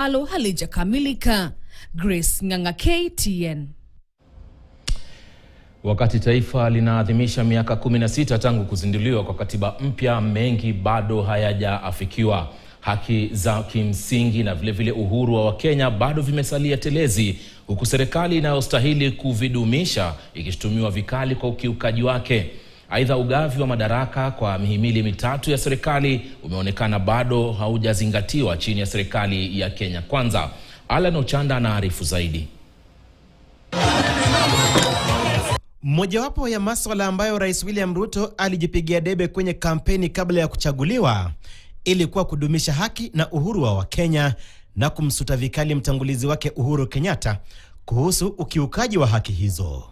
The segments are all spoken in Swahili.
alo halijakamilika. Grace Ng'ang'a, KTN. Wakati taifa linaadhimisha miaka 16 tangu kuzinduliwa kwa katiba mpya, mengi bado hayajaafikiwa. Haki za kimsingi na vile uhuru wa Wakenya bado vimesalia telezi, huku serikali inayostahili kuvidumisha ikishutumiwa vikali kwa ukiukaji wake. Aidha, ugavi wa madaraka kwa mihimili mitatu ya serikali umeonekana bado haujazingatiwa chini ya serikali ya Kenya Kwanza. Alan Ochanda anaarifu zaidi. Mojawapo ya masuala ambayo Rais William Ruto alijipigia debe kwenye kampeni kabla ya kuchaguliwa ilikuwa kudumisha haki na uhuru wa Wakenya na kumsuta vikali mtangulizi wake Uhuru Kenyatta kuhusu ukiukaji wa haki hizo.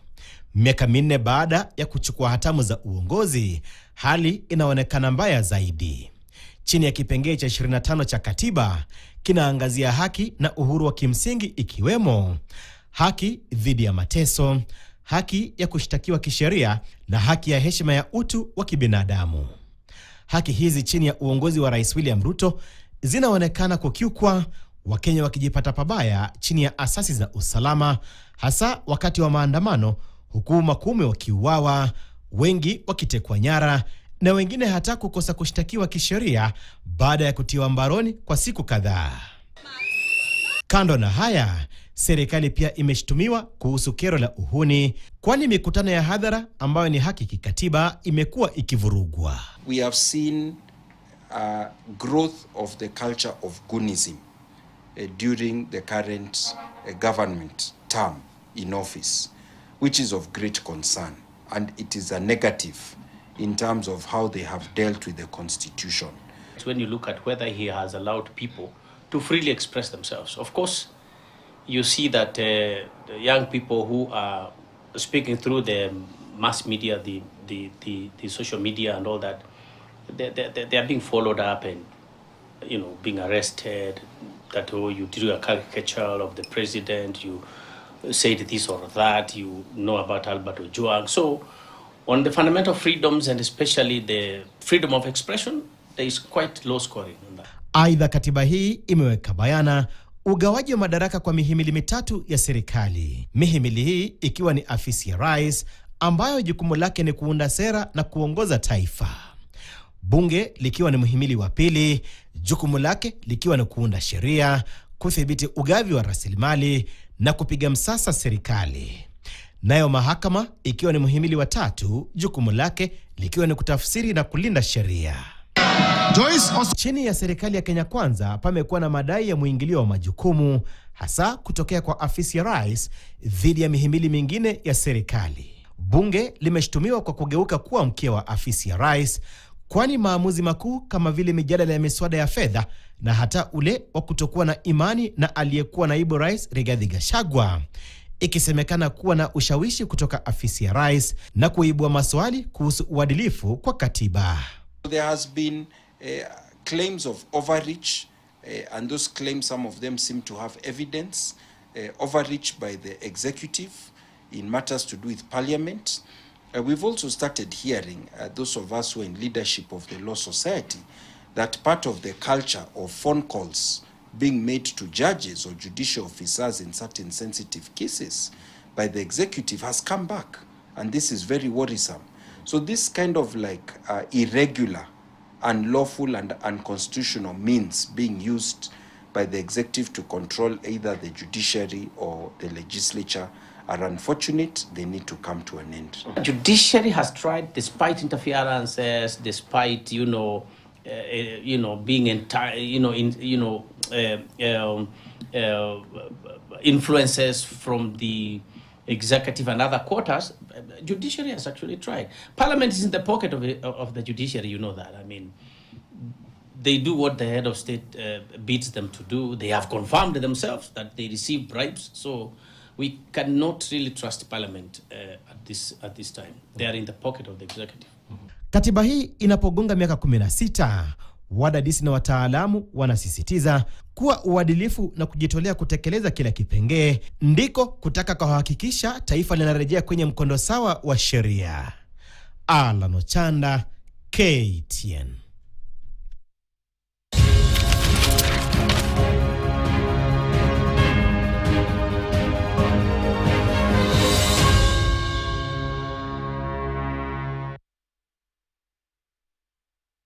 Miaka 4 baada ya kuchukua hatamu za uongozi, hali inaonekana mbaya zaidi. Chini ya kipengee cha 25 cha katiba kinaangazia haki na uhuru wa kimsingi, ikiwemo haki dhidi ya mateso, haki ya kushtakiwa kisheria na haki ya heshima ya utu wa kibinadamu. Haki hizi chini ya uongozi wa Rais William Ruto zinaonekana kukiukwa, Wakenya wakijipata pabaya chini ya asasi za usalama, hasa wakati wa maandamano, huku makumi wakiuawa, wengi wakitekwa nyara na wengine hata kukosa kushtakiwa kisheria baada ya kutiwa mbaroni kwa siku kadhaa. Kando na haya, serikali pia imeshtumiwa kuhusu kero la uhuni, kwani mikutano ya hadhara ambayo ni haki kikatiba imekuwa ikivurugwa. We have seen growth of the culture of goonism during the current government term in office, which is of great concern, and it is a negative in terms of how they have dealt with the constitution. When you look at whether he has allowed people to freely express themselves, of course, you see that the young people who are speaking through the mass media, the social media and all that, they are being followed up and, you know, being arrested. That, oh, you drew a caricature of the president, you said this or that, you know about Albert Ojwang. So on the fundamental freedoms and especially the freedom of expression, there is quite low scoring on that. Aidha, katiba hii imeweka bayana ugawaji wa madaraka kwa mihimili mitatu ya serikali. Mihimili hii ikiwa ni afisi ya rais, ambayo jukumu lake ni kuunda sera na kuongoza taifa. Bunge likiwa ni mhimili wa pili, jukumu lake likiwa ni kuunda sheria, kudhibiti ugavi wa rasilimali na kupiga msasa serikali. Nayo mahakama ikiwa ni mhimili wa tatu, jukumu lake likiwa ni kutafsiri na kulinda sheria. Chini ya serikali ya Kenya Kwanza pamekuwa na madai ya muingilio wa majukumu, hasa kutokea kwa afisi ya rais dhidi ya mihimili mingine ya serikali. Bunge limeshtumiwa kwa kugeuka kuwa mkia wa afisi ya rais, kwani maamuzi makuu kama vile mijadala ya miswada ya fedha na hata ule wa kutokuwa na imani na aliyekuwa naibu rais Rigathi Gachagua, ikisemekana kuwa na ushawishi kutoka afisi ya rais na kuibua maswali kuhusu uadilifu kwa katiba. There has been claims of overreach, and those claims, some of them seem to have evidence, overreach by the executive in matters to do with parliament. We've also started hearing, those of us who are in leadership of the law society, that part of the culture of phone calls being made to judges or judicial officers in certain sensitive cases by the executive has come back, and this is very worrisome. So this kind of like irregular, unlawful and unconstitutional means being used by the executive to control either the judiciary or the legislature are unfortunate. They need to come to an end. Judiciary has tried, despite interferences, despite being influences from the executive and other quarters. Judiciary has actually tried. Parliament is in the pocket of the judiciary, you know that. I mean, they do what the head of state bids them to do. They have confirmed themselves that they receive bribes. So we cannot really trust Parliament at this time. They are in the pocket of the executive. Katiba hii inapogonga miaka 16, wadadisi na wataalamu wanasisitiza kuwa uadilifu na kujitolea kutekeleza kila kipengee ndiko kutaka kuhakikisha taifa linarejea kwenye mkondo sawa wa sheria. Alan Ochanda, KTN.